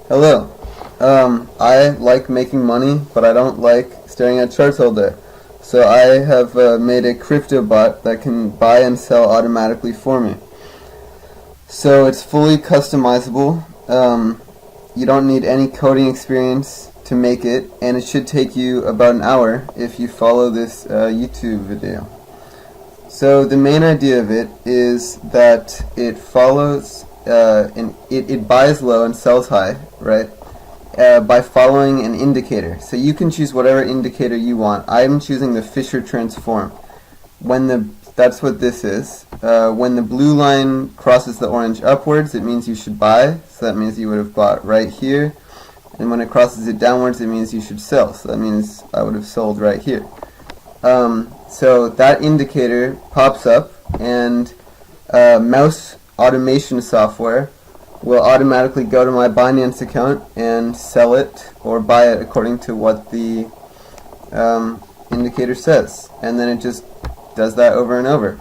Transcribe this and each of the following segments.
Hello. I like making money, but I don't like staring at charts all day. So I have made a crypto bot that can buy and sell automatically for me. So it's fully customizable. You don't need any coding experience to make it, and it should take you about an hour if you follow this YouTube video. So the main idea of it is that it follows, it buys low and sells high, right? By following an indicator. So you can choose whatever indicator you want. I'm choosing the Fisher transform. That's what this is. When the blue line crosses the orange upwards, it means you should buy. So that means you would have bought right here. And when it crosses it downwards, it means you should sell. So that means I would have sold right here. So that indicator pops up, and mouse automation software will automatically go to my Binance account and sell it or buy it according to what the indicator says. And then it just does that over and over.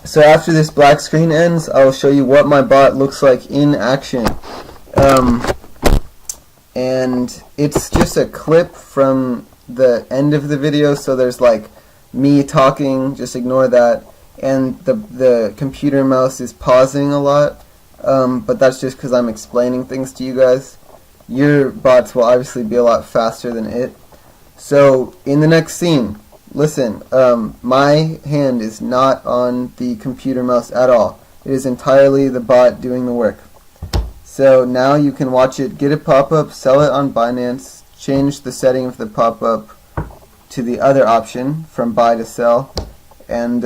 So after this black screen ends, I'll show you what my bot looks like in action. And it's just a clip from the end of the video, so there's like me talking, just ignore that, and the computer mouse is pausing a lot, but that's just because I'm explaining things to you guys. Your bots will obviously be a lot faster than it. So in the next scene, listen, my hand is not on the computer mouse at all. It is entirely the bot doing the work. So now you can watch it get a pop-up, sell it on Binance, change the setting of the pop-up to the other option from buy to sell, and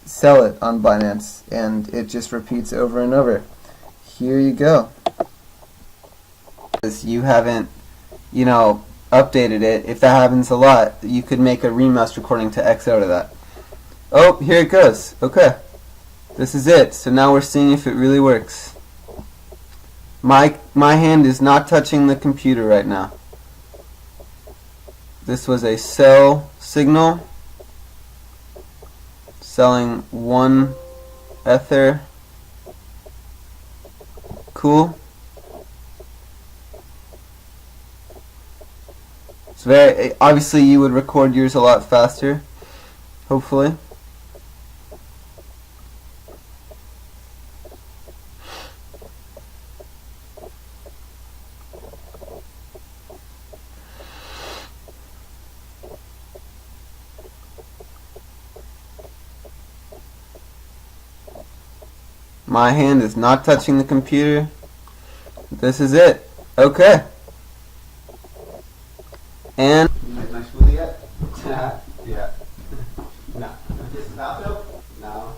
sell it on Binance, and it just repeats over and over. Here you go. You haven't, updated it. If that happens a lot, you could make a Remouse recording to X out of that. Oh, here it goes. Okay. This is it. So now we're seeing if it really works. My hand is not touching the computer right now. This was a sell signal. Selling 1 Ether. Cool. It's very obviously you would record yours a lot faster, hopefully. My hand is not touching the computer. This is it. Okay. And you made my smoothie yet? Yeah. No. This is not though? No.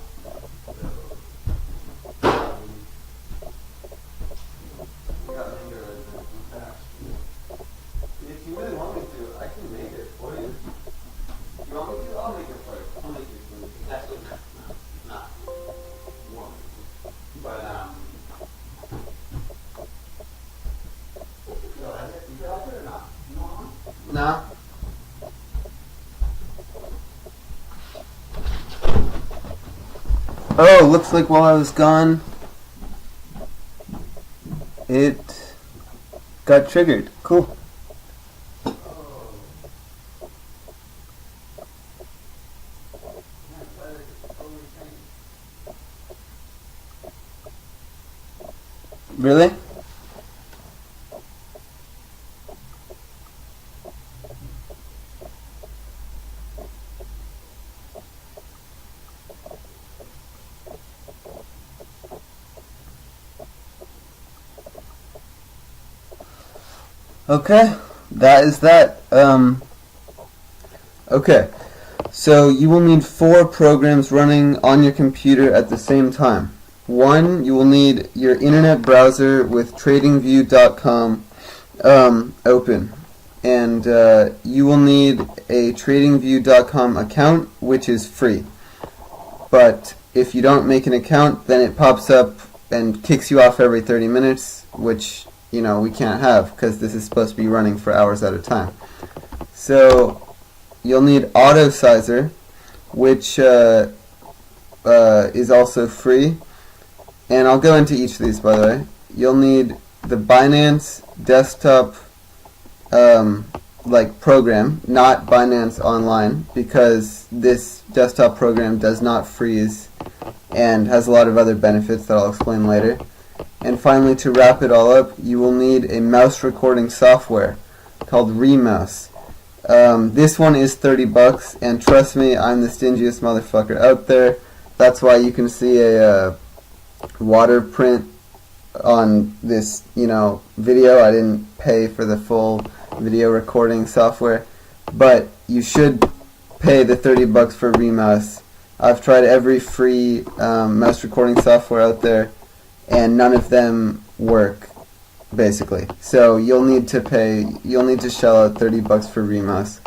If you really want me to, I can make it for you. You want me to? I'll make it for you. I'll make you a smoothie. That's good. No. But you feel like it or not? No. Oh, looks like while I was gone, it got triggered. Cool. Really? Okay, that is that. Okay, so you will need 4 programs running on your computer at the same time. 1, you will need your internet browser with Tradingview.com open, and you will need a Tradingview.com account, which is free. But if you don't make an account, then it pops up and kicks you off every 30 minutes, which we can't have because this is supposed to be running for hours at a time. So you'll need Autosizer, which is also free. and I'll go into each of these, by the way. You'll need the Binance desktop like program, not Binance Online, because this desktop program does not freeze and has a lot of other benefits that I'll explain later. And finally, to wrap it all up, you will need a mouse recording software called Remouse. This one is $30, and trust me, I'm the stingiest motherfucker out there. That's why you can see a water print on this, video. I didn't pay for the full video recording software, but you should pay the $30 for Remouse. I've tried every free mouse recording software out there, and none of them work, basically. So you'll need to shell out $30 for Remouse.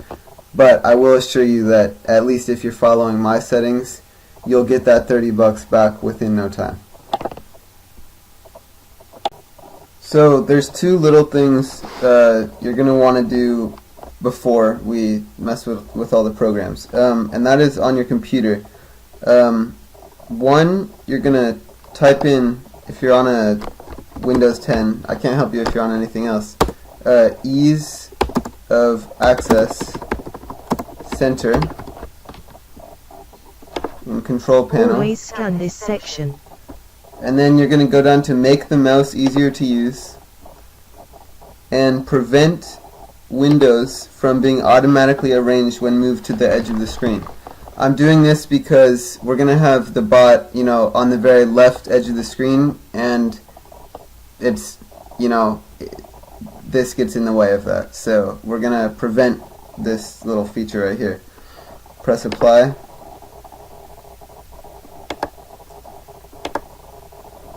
But I will assure you that, at least if you're following my settings, you'll get that $30 back within no time. So there's two little things you're going to want to do before we mess with all the programs. And that is on your computer. One, you're going to type in, if you're on a Windows 10, I can't help you if you're on anything else, ease of access center in control panel. Always scan this section. And then you're going to go down to make the mouse easier to use and prevent windows from being automatically arranged when moved to the edge of the screen. I'm doing this because we're going to have the bot, on the very left edge of the screen, and it's, this gets in the way of that. So we're going to prevent this little feature right here. Press apply.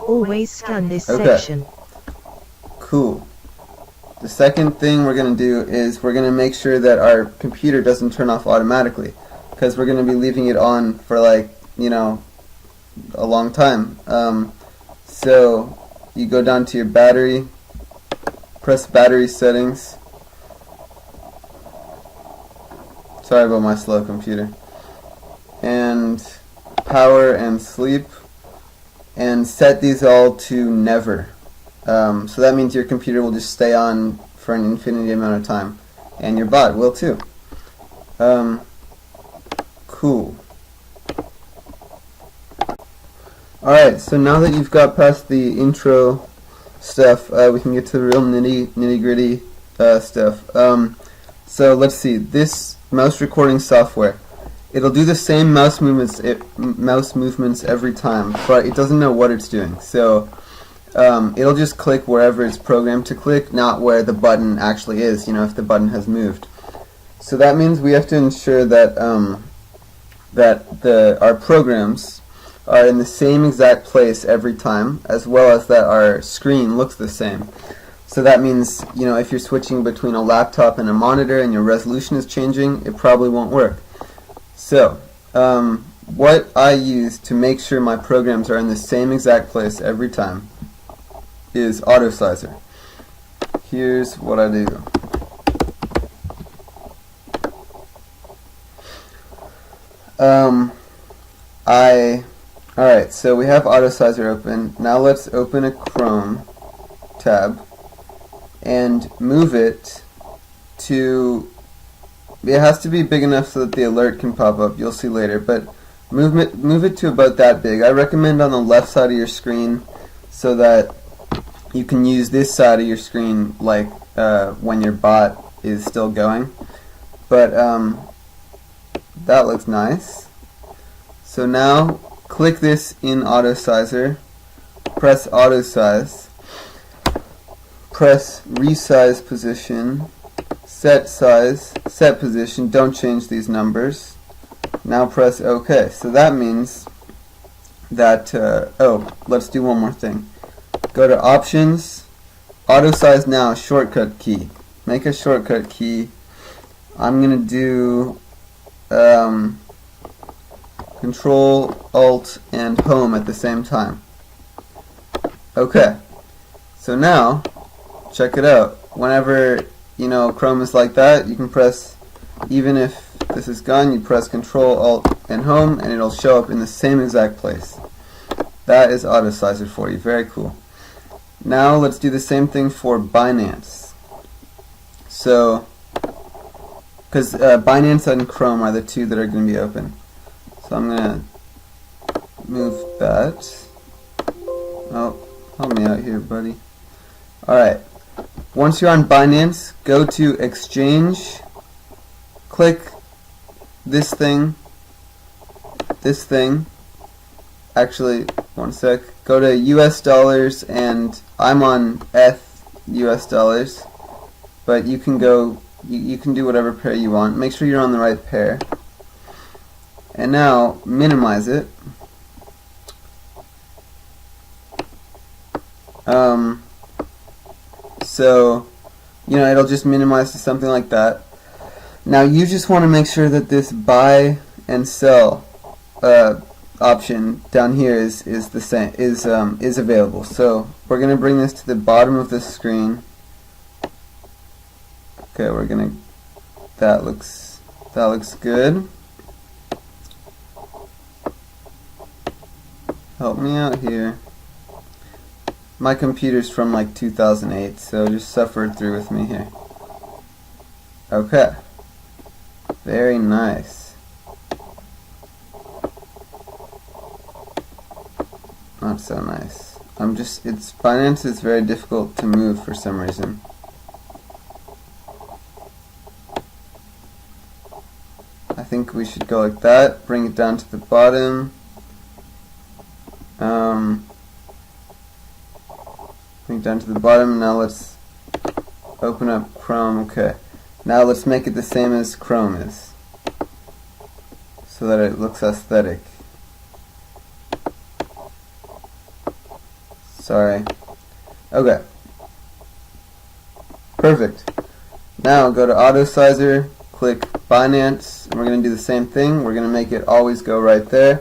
Always scan this section. Cool. The second thing we're going to do is we're going to make sure that our computer doesn't turn off automatically, because we're going to be leaving it on for a long time. So you go down to your battery, press battery settings. Sorry about my slow computer. And power and sleep. And set these all to never. So that means your computer will just stay on for an infinity amount of time. And your bot will too. Cool. Alright, so now that you've got past the intro stuff, we can get to the real nitty gritty stuff. So let's see, this mouse recording software, it'll do the same mouse movements every time, but it doesn't know what it's doing. So it'll just click wherever it's programmed to click, not where the button actually is, if the button has moved. So that means we have to ensure that our programs are in the same exact place every time, as well as that our screen looks the same. So that means, if you're switching between a laptop and a monitor and your resolution is changing, it probably won't work. So, what I use to make sure my programs are in the same exact place every time is Autosizer. Here's what I do. Alright, so we have Autosizer open. Now let's open a Chrome tab and move it to, it has to be big enough so that the alert can pop up, you'll see later, but move it to about that big. I recommend on the left side of your screen so that you can use this side of your screen like when your bot is still going. But that looks nice. So now click this in Autosizer, press Autosize, press resize position, set size, set position, don't change these numbers. Now press OK. So that means that, let's do one more thing. Go to Options, Autosize Now, shortcut key. Make a shortcut key. I'm going to do Control, Alt, and Home at the same time. Okay. So now, check it out. Whenever, Chrome is like that, you can press, even if this is gone, you press Control, Alt, and Home, and it'll show up in the same exact place. That is Autosizer for you. Very cool. Now let's do the same thing for Binance. So, because Binance and Chrome are the two that are going to be open. So I'm going to move that. Oh, help me out here, buddy. Alright. Once you're on Binance, go to Exchange, click this thing, actually, one sec, go to US dollars, and I'm on US dollars, but you can go, you can do whatever pair you want. Make sure you're on the right pair. And now, minimize it. So, you know, it'll just minimize to something like that. Now you just want to make sure that this buy and sell option down here is the same, is available. So we're gonna bring this to the bottom of the screen. Okay, we're gonna, that looks good. Help me out here. My computer's from like 2008, so just suffer through with me here. Okay. Very nice. Not so nice. Binance is very difficult to move for some reason. I think we should go like that, bring it down to the bottom. Bring it down to the bottom. Now let's open up Chrome. Okay. Now let's make it the same as Chrome is, so that it looks aesthetic. Sorry. Okay. Perfect. Now go to Autosizer, click Binance, and we're going to do the same thing. We're going to make it always go right there.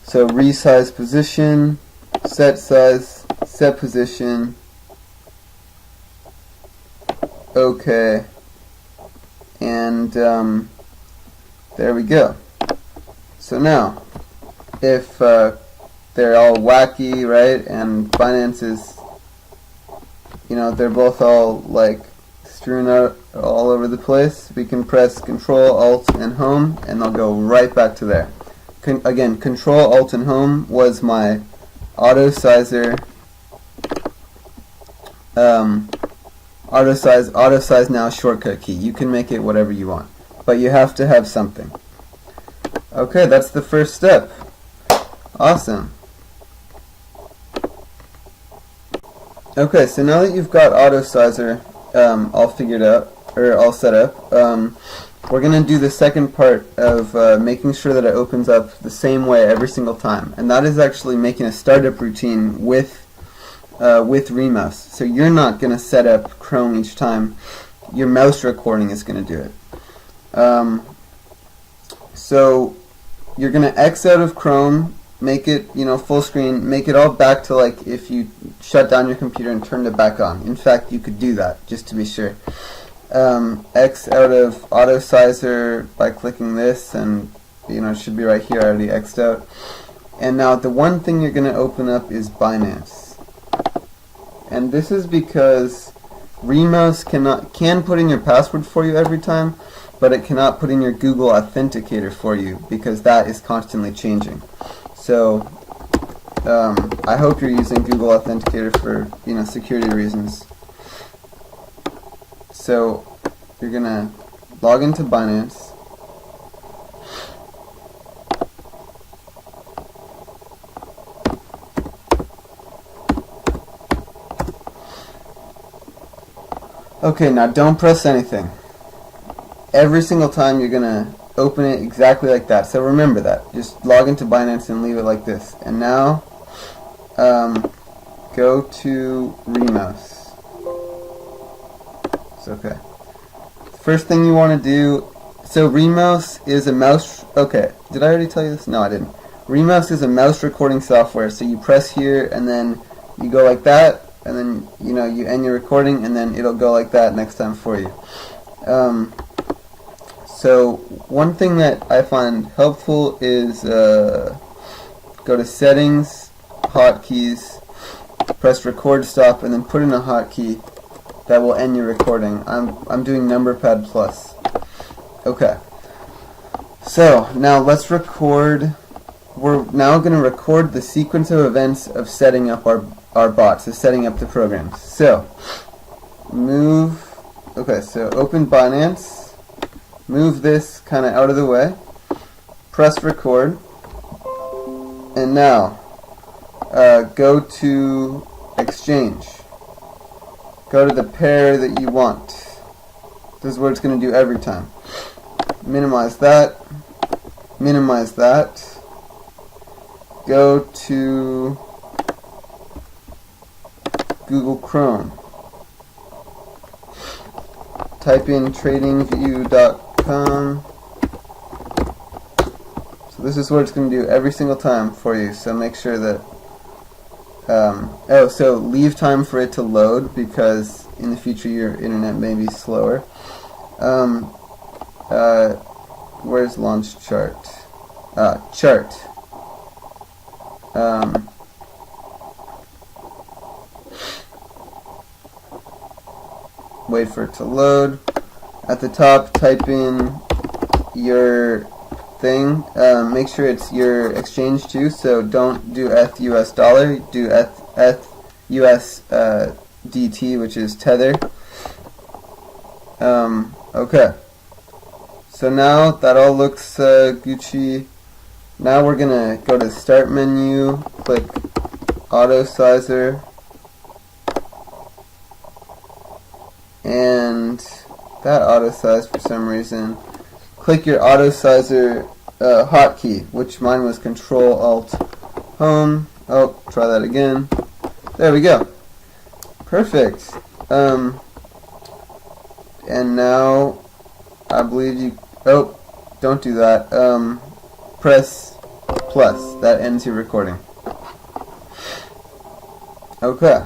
So resize position, set size, set position. Okay. And there we go. So now, if they're all wacky, right, and Binance is, you know, they're both all like strewn out all over the place, we can press Control, Alt, and Home, and they'll go right back to there. Again, Control, Alt, and Home was my Autosizer. Autosize now shortcut key. You can make it whatever you want, but you have to have something. Okay, that's the first step. Awesome. Okay, so now that you've got Autosizer all figured out, or all set up, we're going to do the second part of making sure that it opens up the same way every single time, and that is actually making a startup routine with Remouse. So you're not going to set up Chrome each time. Your mouse recording is going to do it. So you're going to X out of Chrome, make it, you know, full screen, make it all back to like if you shut down your computer and turned it back on. In fact, you could do that just to be sure. X out of Autosizer by clicking this, and you know, it should be right here. I already X'd out. And now the one thing you're going to open up is Binance. And this is because Remouse can put in your password for you every time, but it cannot put in your Google Authenticator for you because that is constantly changing. So I hope you're using Google Authenticator for, you know, security reasons. So you're gonna log into Binance. Okay, now don't press anything. Every single time you're gonna open it exactly like that. So remember that. Just log into Binance and leave it like this. And now go to Remouse. It's okay. First thing you want to do, so Remouse is a mouse, okay, did I already tell you this? No, I didn't. Remouse is a mouse recording software, so you press here and then you go like that, and then, you know, you end your recording and then it'll go like that next time for you. So one thing that I find helpful is go to Settings, hotkeys, press record stop, and then put in a hotkey that will end your recording. I'm doing numberpad plus. Okay. So now let's record. We're now going to record the sequence of events of setting up our bots, of setting up the programs. So so open Binance, move this kind of out of the way, press record, and now go to exchange. Go to the pair that you want. This is what it's going to do every time. Minimize that. Minimize that. Go to Google Chrome. Type in tradingview.com. So this is what it's going to do every single time for you. So make sure that so leave time for it to load, because in the future your internet may be slower. Where's launch chart? Chart. Wait for it to load. At the top, type in your thing. Make sure it's your exchange too, so don't do ETH US dollar, do ETH US DT, which is Tether. Okay. So now that all looks Gucci. Now we're gonna go to the start menu, click Autosizer, and that autosize for some reason. Click your Autosizer hotkey, which mine was Control Alt Home. Oh, try that again. There we go. Perfect. And now I believe you. Oh, don't do that. Press plus. That ends your recording. Okay.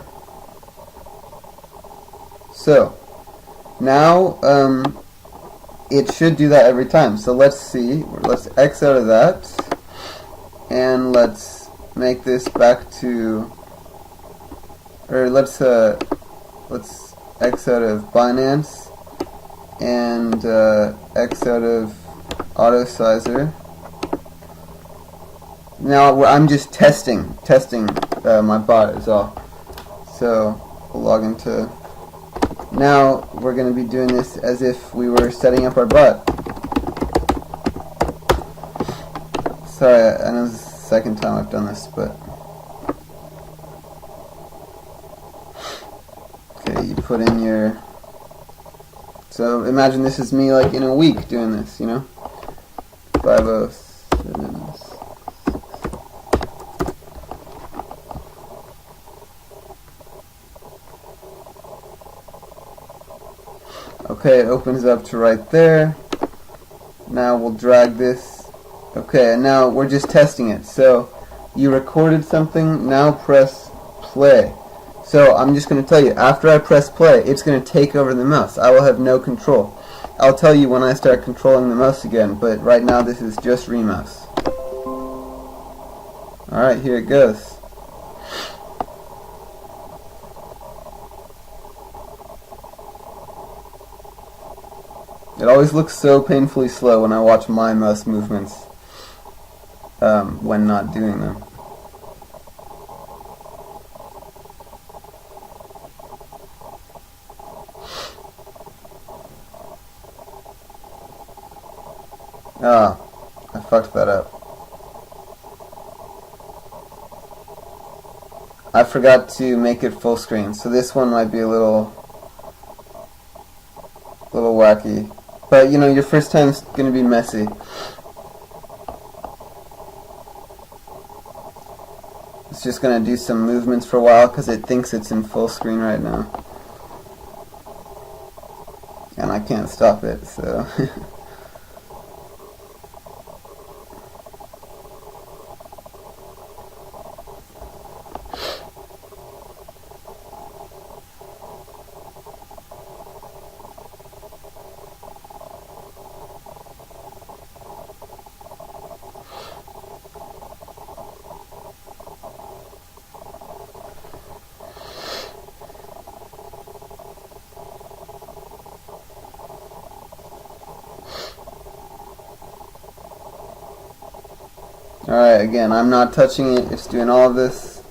So now it should do that every time. So let's see. Let's X out of that, and let's make this back to, or let's X out of Binance and X out of Autosizer. Now I'm just testing my bot is all. So we'll log into. Now we're going to be doing this as if we were setting up our bot. Sorry, I know this is the second time I've done this, but okay, you put in your. So imagine this is me like in a week doing this, you know. 507. Okay, it opens up to right there. Now we'll drag this. Okay, and now we're just testing it. So you recorded something, now press play. So I'm just going to tell you, after I press play, it's going to take over the mouse. I will have no control. I'll tell you when I start controlling the mouse again, but right now this is just Remouse. Alright, here it goes. It always looks so painfully slow when I watch my mouse movements when not doing them. Ah, I fucked that up. I forgot to make it full screen, so this one might be a little wacky. But, you know, your first time's going to be messy. It's just going to do some movements for a while because it thinks it's in full screen right now. And I can't stop it, so... Alright, again, I'm not touching it, it's doing all of this.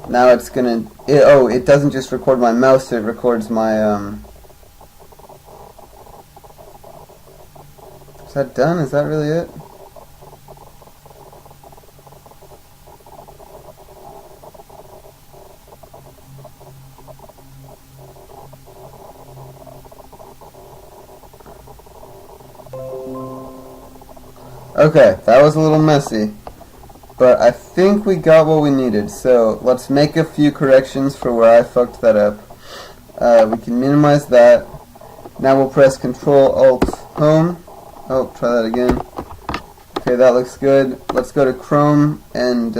Now it's gonna, it doesn't just record my mouse, it records my, is that done? Is that really it? Okay, that was a little messy, but I think we got what we needed, so let's make a few corrections for where I fucked that up. We can minimize that. Now we'll press Control Alt Home. Oh, try that again. Okay, that looks good. Let's go to Chrome and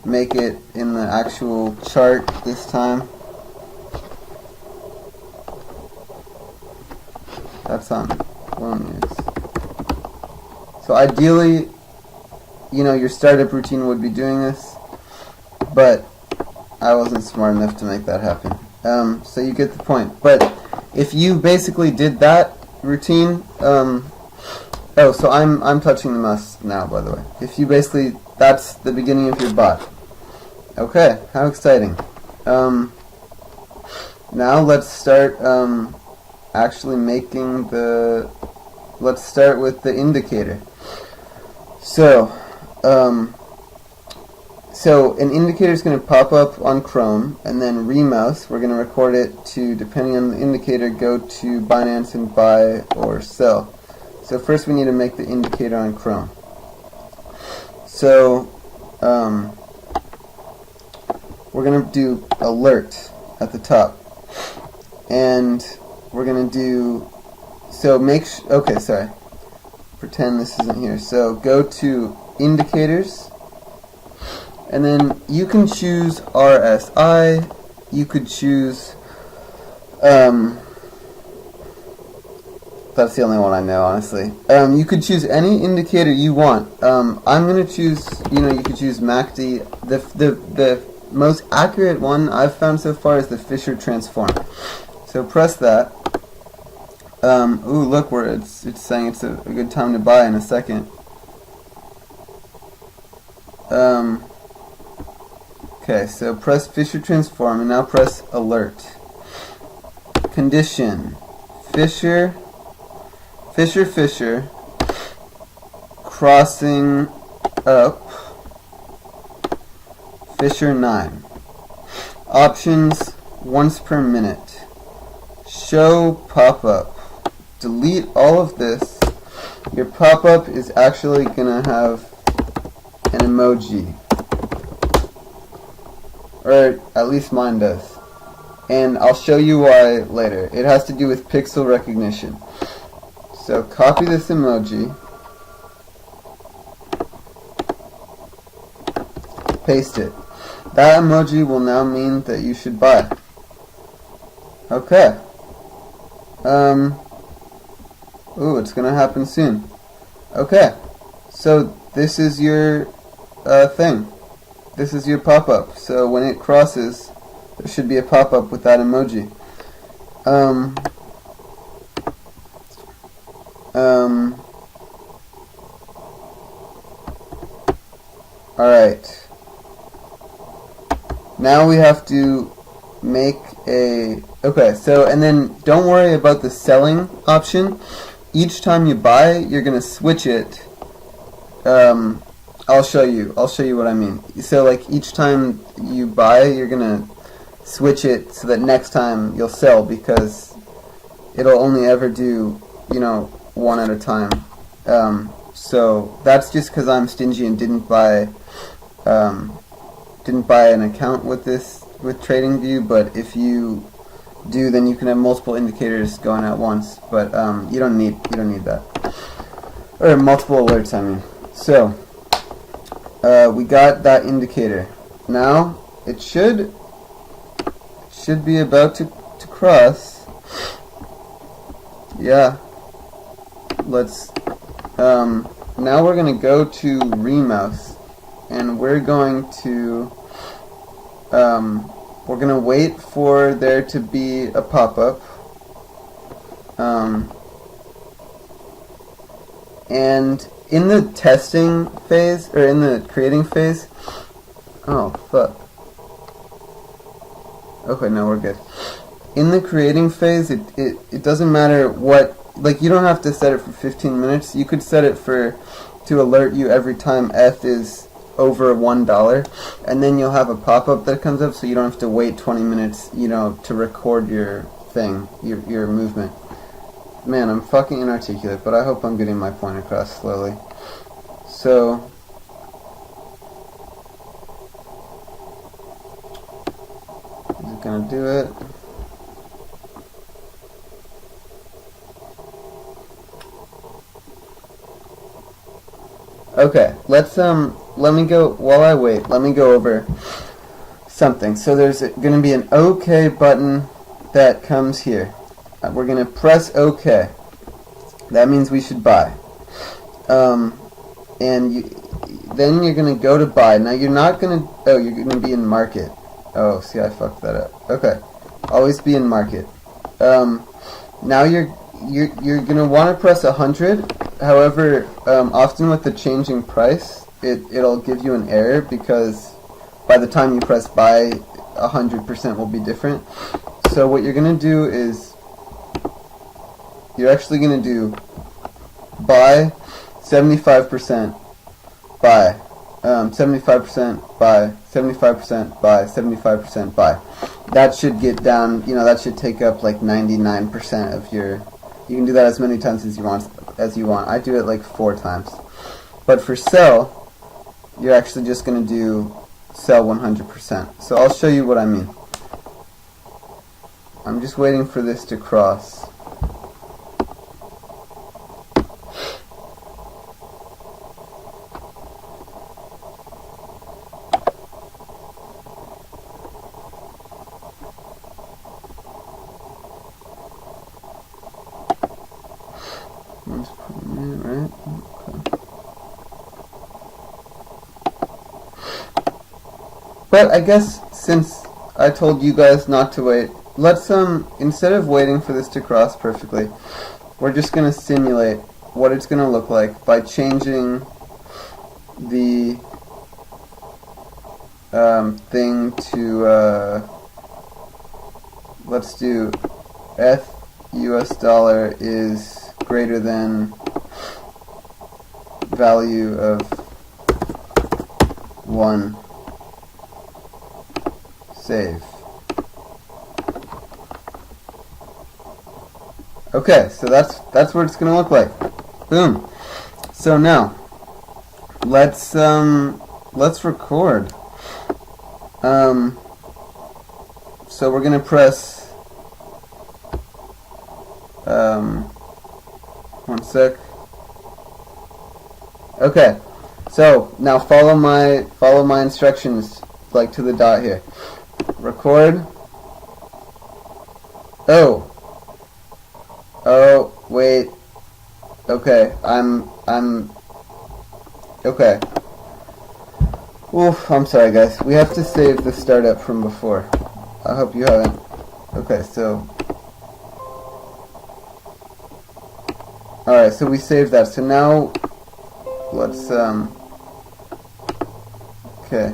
make it in the actual chart this time. That's on Chrome News. So ideally, you know, your startup routine would be doing this, but I wasn't smart enough to make that happen. So you get the point. But if you basically did that routine, oh, so I'm touching the mouse now, by the way. If you basically, that's the beginning of your bot. Okay, how exciting. Now let's start actually making the, let's start with the indicator. So an indicator is going to pop up on Chrome, and then Remouse, we're going to record it to, depending on the indicator, go to Binance and buy or sell. So first we need to make the indicator on Chrome. So we're going to do alert at the top, and we're going to do, so okay, sorry, pretend this isn't here. So go to indicators, and then you can choose RSI, you could choose, that's the only one I know, honestly. You could choose any indicator you want. I'm going to choose, you could choose MACD. The most accurate one I've found so far is the Fisher transform. So press that. Ooh, look, where it's saying it's a good time to buy in a second. Okay, so press Fisher transform, and now press alert. Condition: Fisher, crossing up, Fisher 9. Options: once per minute. Show pop-up. Delete all of this. Your pop-up is actually gonna have an emoji, or at least mine does, and I'll show you why later. It has to do with pixel recognition. So copy this emoji, paste it. That emoji will now mean that you should buy. Okay. Ooh, it's gonna happen soon. Okay. So this is your thing. This is your pop-up. So when it crosses, there should be a pop-up with that emoji. Alright. Now we have to make a, okay, so, and then don't worry about the selling option. Each time you buy, you're going to switch it. I'll show you what I mean. So like each time you buy, you're going to switch it so that next time you'll sell, because it'll only ever do, one at a time. So that's just because I'm stingy and didn't buy an account with Tradingview, but if you do, then you can have multiple indicators going at once, but you don't need that, or multiple alerts, I mean. So we got that indicator. Now it should be about to cross. Yeah. Let's now we're gonna go to Remouse, and we're going to we're gonna wait for there to be a pop-up, and in the testing phase, or in the creating phase, oh, fuck. Okay, no, we're good. In the creating phase, it doesn't matter what, like, you don't have to set it for 15 minutes. You could set it to alert you every time ETH is over $1, and then you'll have a pop-up that comes up, so you don't have to wait 20 minutes, you know, to record your thing, your movement. Man, I'm fucking inarticulate, but I hope I'm getting my point across slowly. So, is it gonna do it? Okay, let me go, while I wait, let me go over something. So there's going to be an OK button that comes here. We're going to press OK. That means we should buy. And then you're going to go to buy. Now you're not going to, oh, you're going to be in market. Oh, see, I fucked that up. Okay, always be in market. Now you're going to want to press 100. However, often with the changing price, it'll give you an error because by the time you press buy, 100% will be different. So what you're going to do is you're actually going to do buy 75% buy, 75% buy, 75% buy, 75% buy. That should get down, you know, that should take up like 99% of your. You can do that as many times as you want. I do it like 4 times. But for sell, you're actually just going to do sell 100%. So I'll show you what I mean. I'm just waiting for this to cross. Right? Okay. But I guess since I told you guys not to wait, let's instead of waiting for this to cross perfectly, we're just gonna simulate what it's gonna look like by changing the thing to let's do ETH US dollar is greater than value of 1 save. Okay, so that's what it's gonna look like. Boom. So now let's record. So we're gonna press 1 sec. Okay, so now follow my instructions like to the dot here. Record. Oh, wait. Okay, I'm okay. Oof, I'm sorry guys. We have to save the startup from before. I hope you haven't. Okay, so alright, so we saved that. So now let's okay.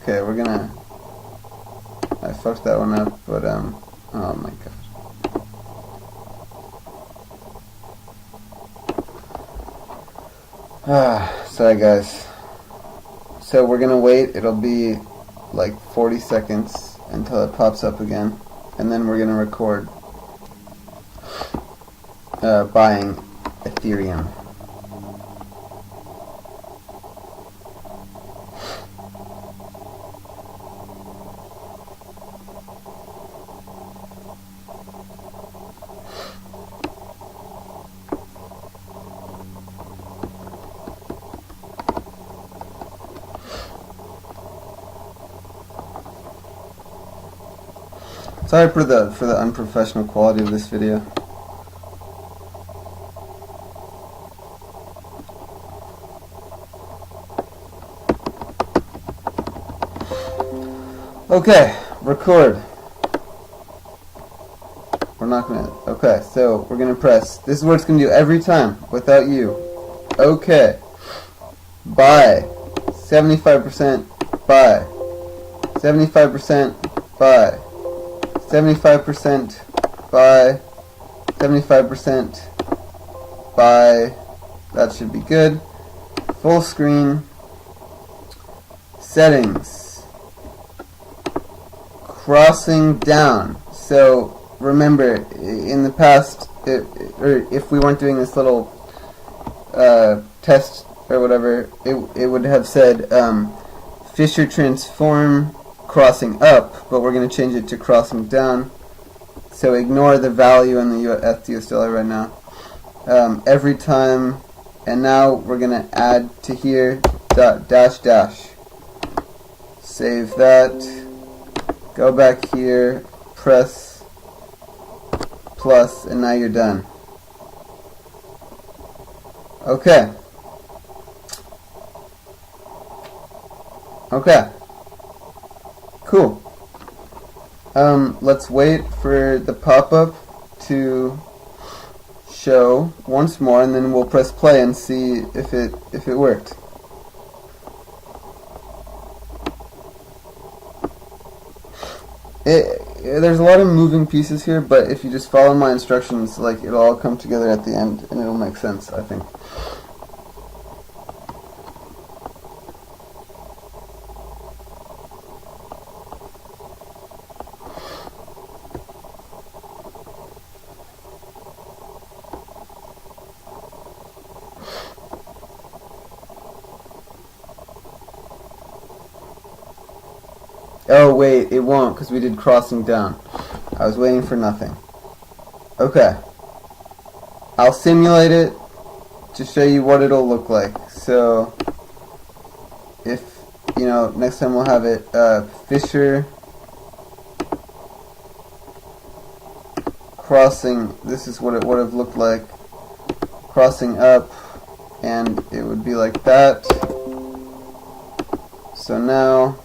Okay, we're gonna, I fucked that one up, but oh my god. Sorry guys. So we're gonna wait, it'll be like 40 seconds until it pops up again, and then we're gonna record buying Ethereum. Sorry for the unprofessional quality of this video. Okay, record. We're not gonna. Okay. Okay, so we're going to press, this is what it's going to do every time without you. Okay. Buy. 75% buy. 75% buy. 75% buy. 75% buy. That should be good. Full screen. Settings. Crossing down. So remember, in the past, or if we weren't doing this little test or whatever, it would have said Fisher transform crossing up, but we're going to change it to crossing down. So ignore the value in the US dollar right now. Every time, and now we're going to add to here dash dash. Save that. Go back here, press plus, and now you're done. Okay. Okay. Cool. Let's wait for the pop-up to show once more, and then we'll press play and see if it worked. There's a lot of moving pieces here, but if you just follow my instructions, like, it'll all come together at the end, and it'll make sense, I think. Oh wait, it won't, because we did crossing down. I was waiting for nothing. Okay. I'll simulate it to show you what it'll look like. So, if, next time we'll have it, Fisher crossing, this is what it would have looked like, crossing up, and it would be like that. So now,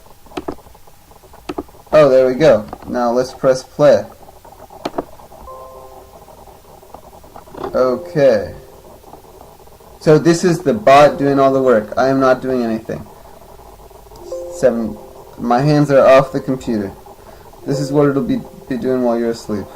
oh, there we go. Now let's press play. Okay. So this is the bot doing all the work. I am not doing anything. My hands are off the computer. This is what it'll be doing while you're asleep.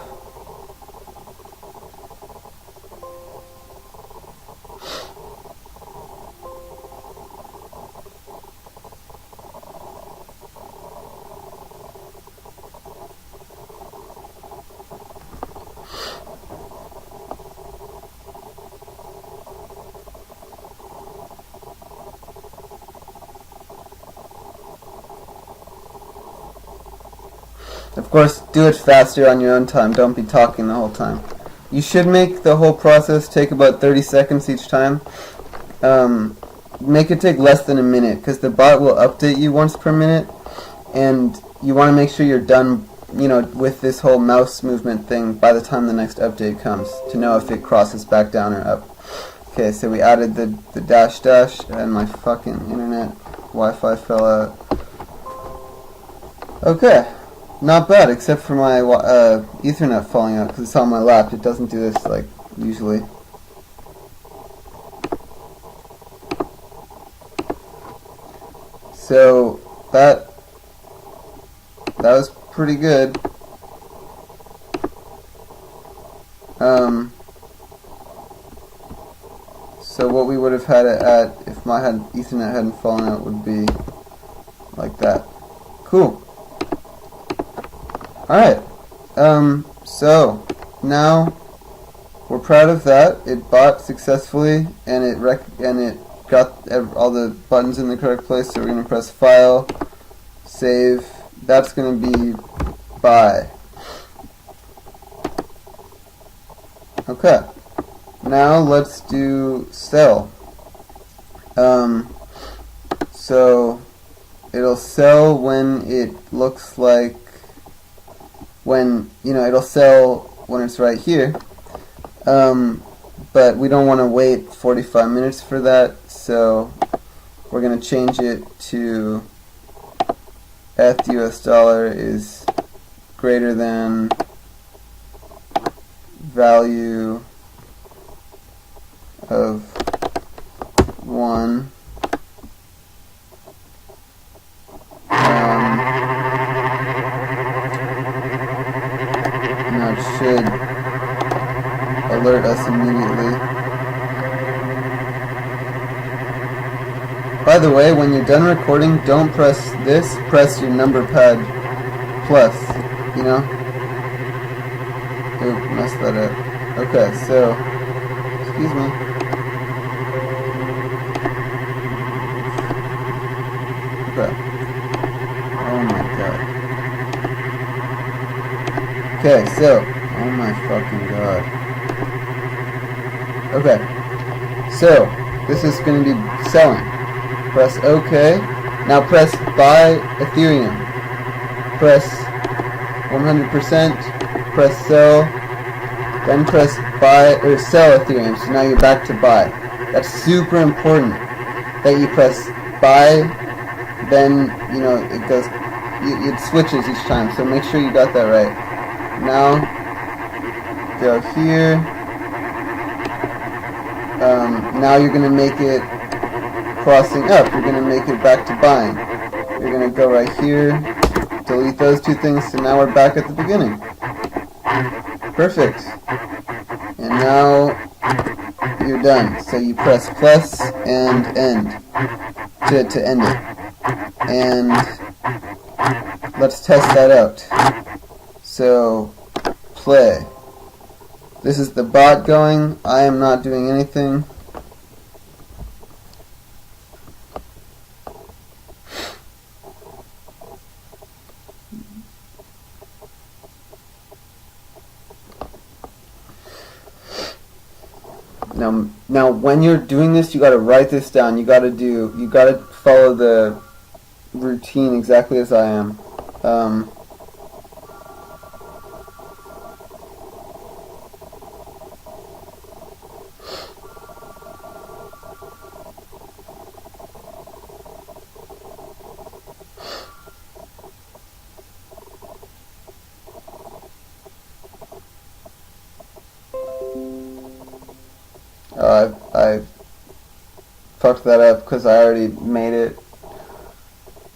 Of course, do it faster on your own time. Don't be talking the whole time. You should make the whole process take about 30 seconds each time. Make it take less than a minute, because the bot will update you once per minute, and you want to make sure you're done, with this whole mouse movement thing by the time the next update comes, to know if it crosses back down or up. Okay, so we added the dash dash, and my fucking internet Wi-Fi fell out. Okay. Not bad, except for my Ethernet falling out, because it's on my lap. It doesn't do this, like, usually. So, that was pretty good. So what we would have had it at, if my Ethernet hadn't fallen out, would be like that. Cool. Alright, so now we're proud of that. It bought successfully, and it got all the buttons in the correct place. So we're going to press File, Save. That's going to be Buy. Okay, now let's do Sell. So it'll sell when it looks like, it'll sell when it's right here, but we don't want to wait 45 minutes for that, so we're going to change it to $US is greater than value of 1. Now it should alert us immediately. By the way, when you're done recording, don't press this, press your number pad plus, you know? Oop, messed that up. Okay, so, excuse me. Okay. Oh my god. Okay, so, oh my fucking god. Okay, so, this is going to be selling. Press OK. Now press buy Ethereum. Press 100%. Press sell. Then press buy or sell Ethereum. So now you're back to buy. That's super important that you press buy. Then you know it goes. It switches each time. So make sure you got that right. Now go here. Now you're gonna make it crossing up. You're going to make it back to buying. You're going to go right here, delete those two things, so now we're back at the beginning. Perfect. And now you're done. So you press plus and end to end it. And let's test that out. So play. This is the bot going. I am not doing anything. Now, when you're doing this, you got to write this down. You got to follow the routine exactly as I am. I fucked that up because I already made it.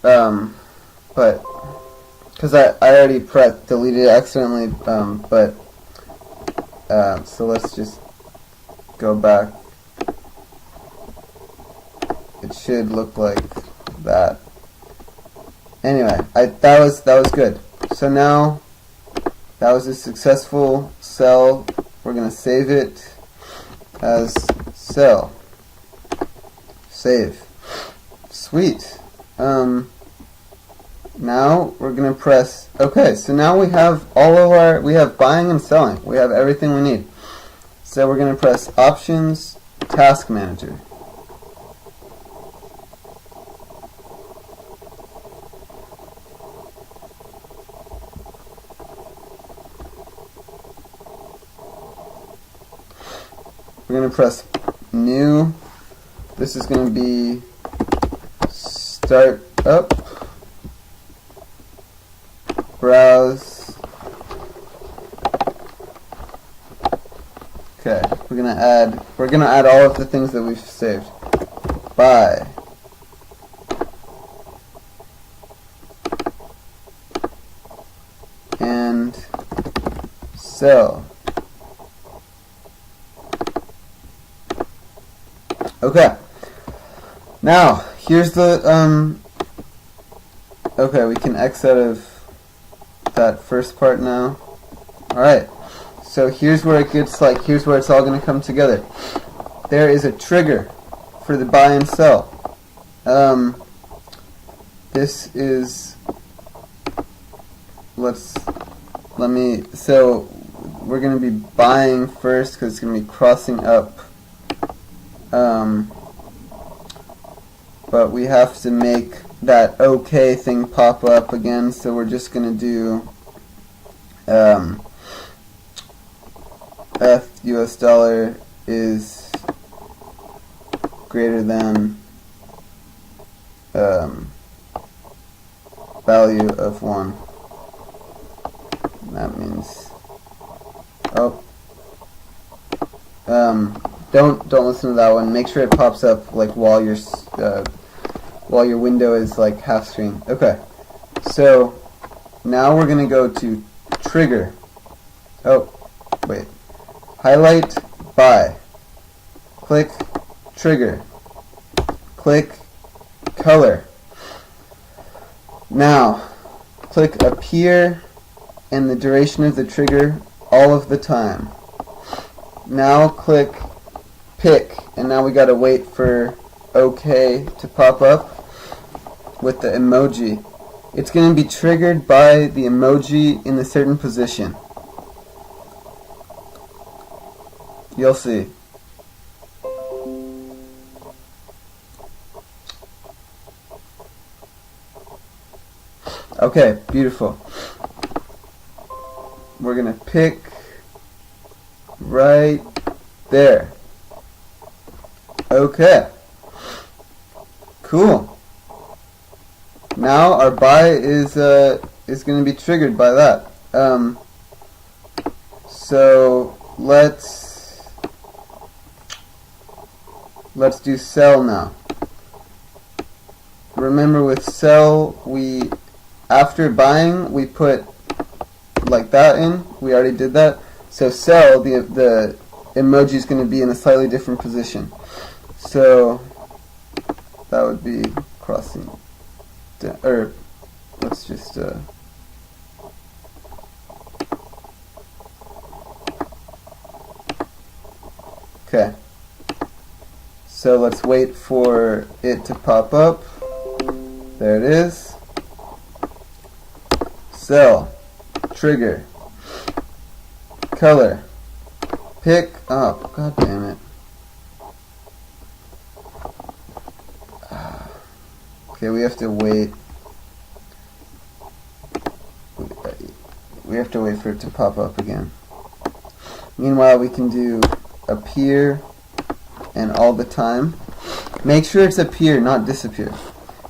But because I already deleted it accidentally. So let's just go back. It should look like that. Anyway, that was good. So now that was a successful sell. We're gonna save it as sell. Save. Sweet. Now we're gonna press OK. So now we have we have buying and selling. We have everything we need. So we're gonna press Options, Task Manager. We're going to press New. This is going to be Start Up. Browse. Okay, we're going to add all of the things that we've saved. Buy. And sell. Okay. Now, here's the, okay, we can X out of that first part now. Alright. So here's where it gets here's where it's all going to come together. There is a trigger for the buy and sell. This is, so we're going to be buying first because it's going to be crossing up. But we have to make that OK thing pop up again, so we're just going to do F US dollar is greater than value of 1. That means, oh, Don't listen to that one. Make sure it pops up like while your window is like half screen. Okay, so now we're gonna go to trigger. Oh, wait. Highlight buy. Click trigger. Click color. Now, click appear and the duration of the trigger all of the time. Now click pick, and now we gotta wait for OK to pop up with the emoji. It's gonna be triggered by the emoji in a certain position. You'll see. Okay, beautiful. We're gonna pick right there. Okay. Cool. Now our buy is gonna be triggered by that. So let's do sell now. Remember with sell, after buying we put like that in. We already did that. So sell, the emoji is going to be in a slightly different position. So that would be crossing down, or let's just okay. So let's wait for it to pop up. There it is. Sell, trigger, color, pick. Oh, god damn it. Okay, we have to wait. We have to wait for it to pop up again. Meanwhile, we can do appear and all the time. Make sure it's appear, not disappear.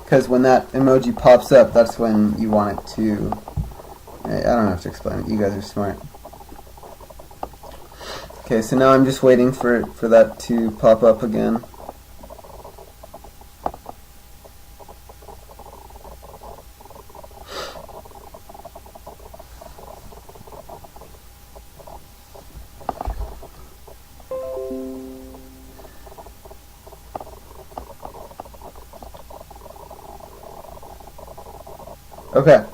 Because when that emoji pops up, that's when you want it to... I don't have to explain it. You guys are smart. Okay, so now I'm just waiting for that to pop up again. Okay,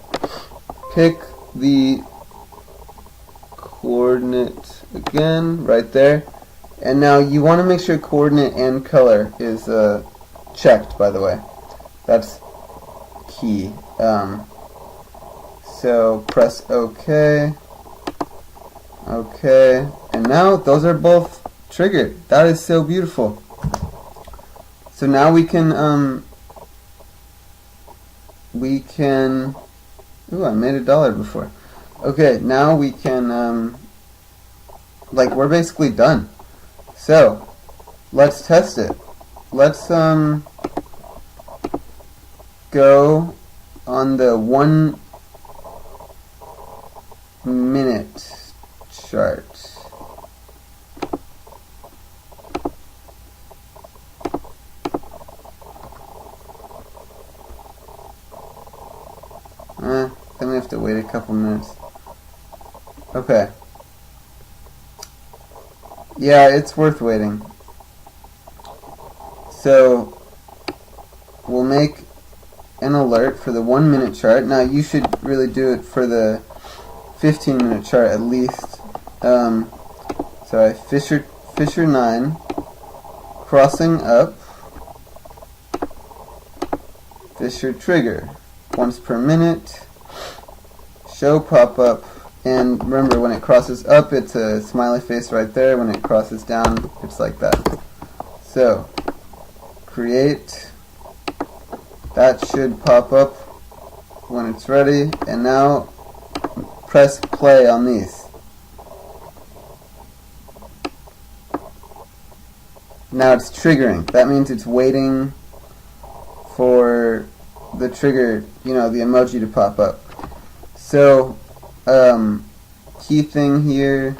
pick the coordinate again, right there. And now you want to make sure coordinate and color is checked, by the way. That's key. So press OK. OK. And now those are both triggered. That is so beautiful. So now we can... ooh, I made $1 before. Okay, now we can, like, we're basically done. So, let's test it. Let's, go on the 1 minute chart. Then we have to wait a couple minutes. Okay. Yeah, it's worth waiting. So, we'll make an alert for the 1 minute chart. Now, you should really do it for the 15-minute chart at least. So, Fisher 9, crossing up, Fisher trigger, once per minute. Show pop-up, and remember when it crosses up it's a smiley face right there, when it crosses down it's like that. So create, that should pop up when it's ready, and now press play on these. Now it's triggering. That means it's waiting for the trigger, the emoji to pop up. So, key thing here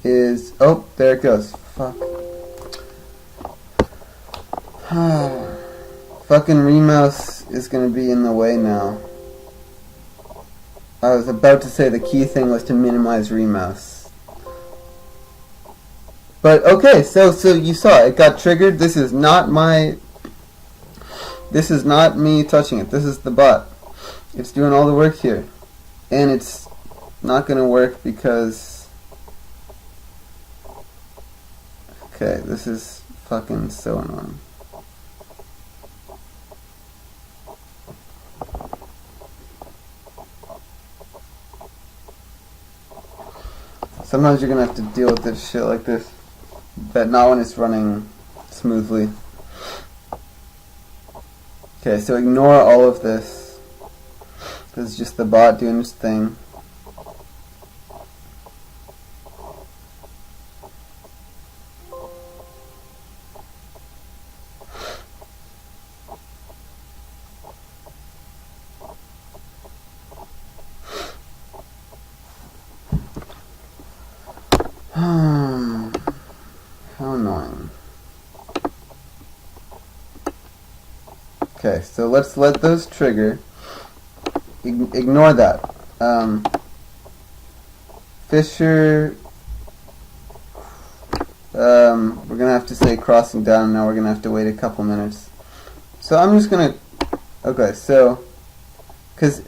is, oh, there it goes. fuck. Fucking Remouse is gonna be in the way now. I was about to say the key thing was to minimize Remouse. But okay, so you saw it got triggered. This is not me touching it. This is the bot. It's doing all the work here. And it's not gonna work because, okay, this is fucking so annoying. Sometimes you're gonna have to deal with this shit like this, but not when it's running smoothly. Okay, so ignore all of this. This is just the bot doing its thing. How annoying. Okay, so let's let those trigger. Ignore that. Fisher, we're gonna have to say crossing down. Now we're gonna have to wait a couple minutes. So I'm just gonna, okay, so,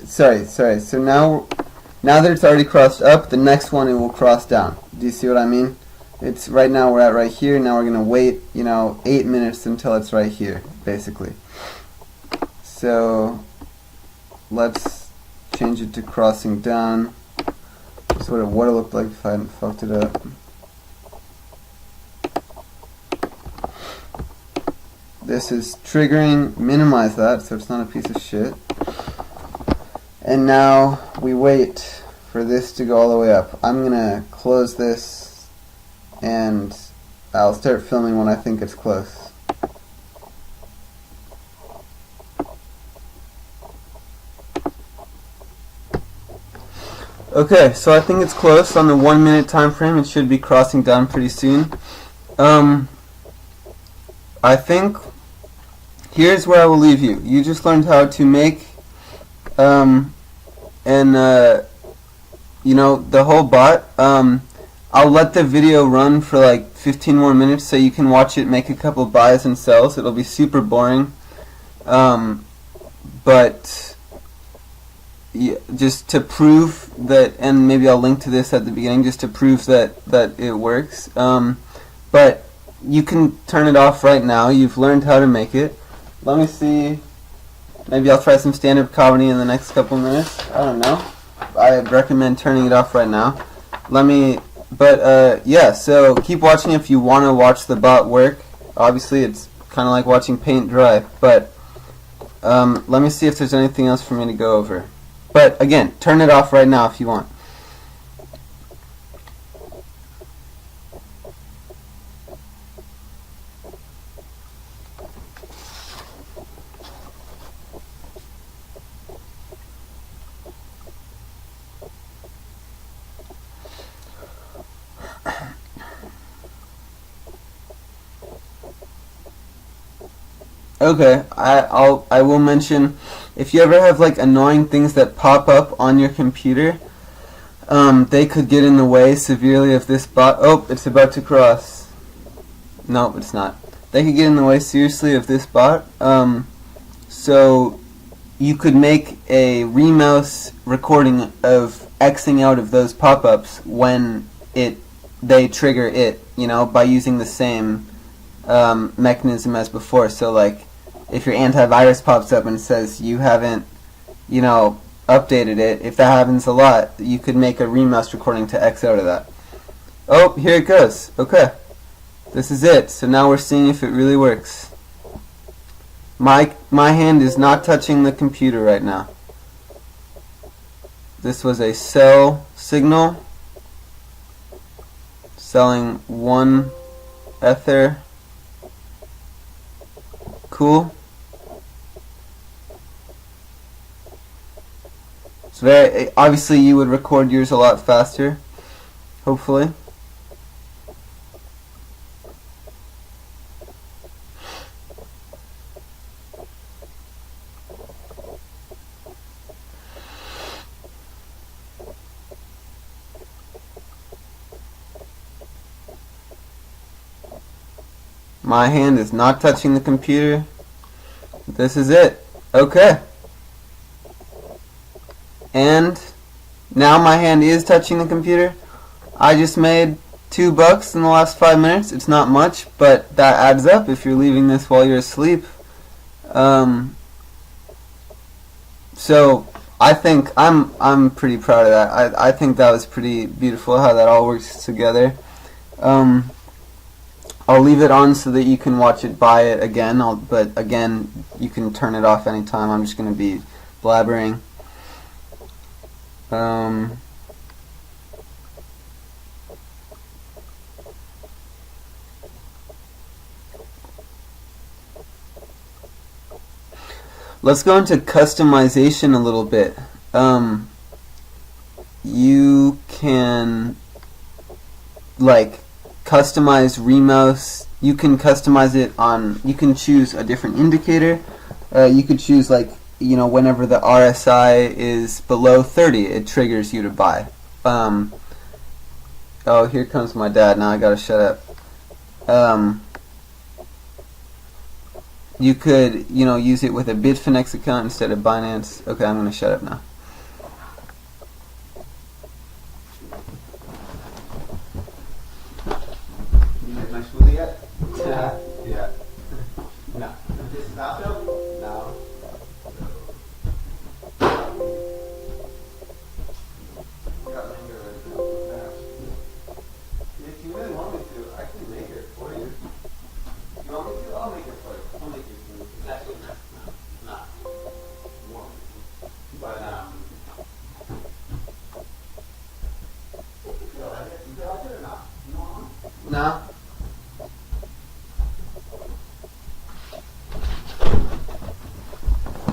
sorry, so now that it's already crossed up, the next one it will cross down. Do you see what I mean? It's right now we're at right here. Now we're gonna wait, 8 minutes until it's right here, basically. So let's change it to crossing down. Sort of what it looked like if I hadn't fucked it up. This is triggering. Minimize that so it's not a piece of shit. And now we wait for this to go all the way up. I'm gonna close this and I'll start filming when I think it's close. Okay, so I think it's close on the 1 minute time frame. It should be crossing down pretty soon. I think here's where I will leave you. You just learned how to make the whole bot. I'll let the video run for like 15 more minutes so you can watch it make a couple buys and sells. It'll be super boring, but just to prove that, and maybe I'll link to this at the beginning just to prove that it works. But you can turn it off right now. You've learned how to make it. Let me see. Maybe I'll try some stand-up comedy in the next couple minutes. I don't know. I recommend turning it off right now. Yeah, so keep watching if you want to watch the bot work. Obviously, it's kind of like watching paint dry, but let me see if there's anything else for me to go over. But again, turn it off right now if you want. Okay, I will mention, if you ever have like annoying things that pop up on your computer, they could get in the way severely of this bot. Oh, it's about to cross. No, it's not. They could get in the way seriously of this bot. So you could make a Remouse recording of Xing out of those pop-ups when they trigger it, by using the same mechanism as before. So like, if your antivirus pops up and says you haven't, updated it, if that happens a lot, you could make a Remouse recording to X out of that. Oh, here it goes. Okay. This is it. So now we're seeing if it really works. My hand is not touching the computer right now. This was a sell signal. Selling 1 Ether. Cool. It's very, obviously you would record yours a lot faster, hopefully. My hand is not touching the computer. This is it. Okay. And now my hand is touching the computer. I just made $2 in the last 5 minutes. It's not much, but that adds up if you're leaving this while you're asleep. So I think I'm pretty proud of that. I think that was pretty beautiful how that all works together. I'll leave it on so that you can watch it, buy it again. But again, you can turn it off anytime. I'm just going to be blabbering. Let's go into customization a little bit. You can customize Remouse. You can customize it on. You can choose a different indicator. You could choose whenever the RSI is below 30, it triggers you to buy. Oh, here comes my dad. Now I gotta shut up. You could, use it with a Bitfinex account instead of Binance. Okay, I'm gonna shut up now. You made my smoothie yet? Yeah. No. This is nacho? No. If you really want me to, I can make it for you. You want me to? I'll make it for you. I'll make it for you. It's actually not warm. But, you like it or not? You want one? No?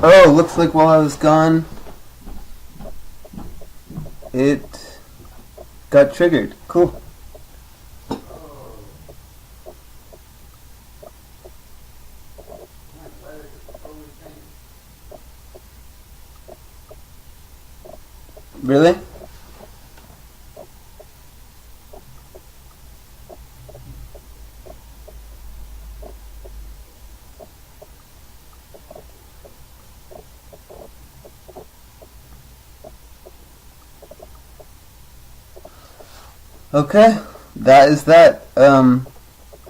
Oh, looks like while I was gone, it got triggered. Cool. Really? Okay, that is that.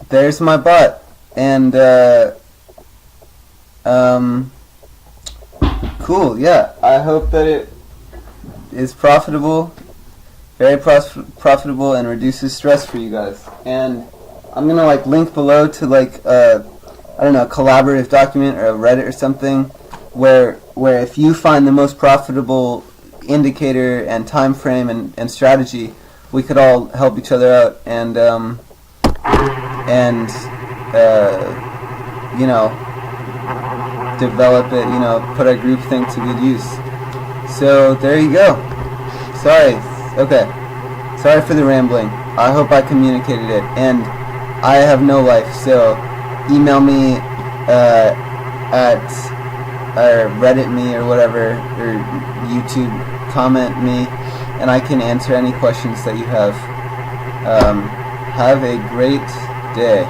There's my bot, and cool. Yeah, I hope that it is profitable, very profitable, and reduces stress for you guys. And I'm gonna link below to I don't know, a collaborative document or a Reddit or something where if you find the most profitable indicator and time frame and strategy, we could all help each other out and develop it, put our group thing to good use. So there you go. Sorry. Okay. Sorry for the rambling. I hope I communicated it. And I have no life, so email me or Reddit me or whatever, or YouTube comment me, and I can answer any questions that you have. Have a great day.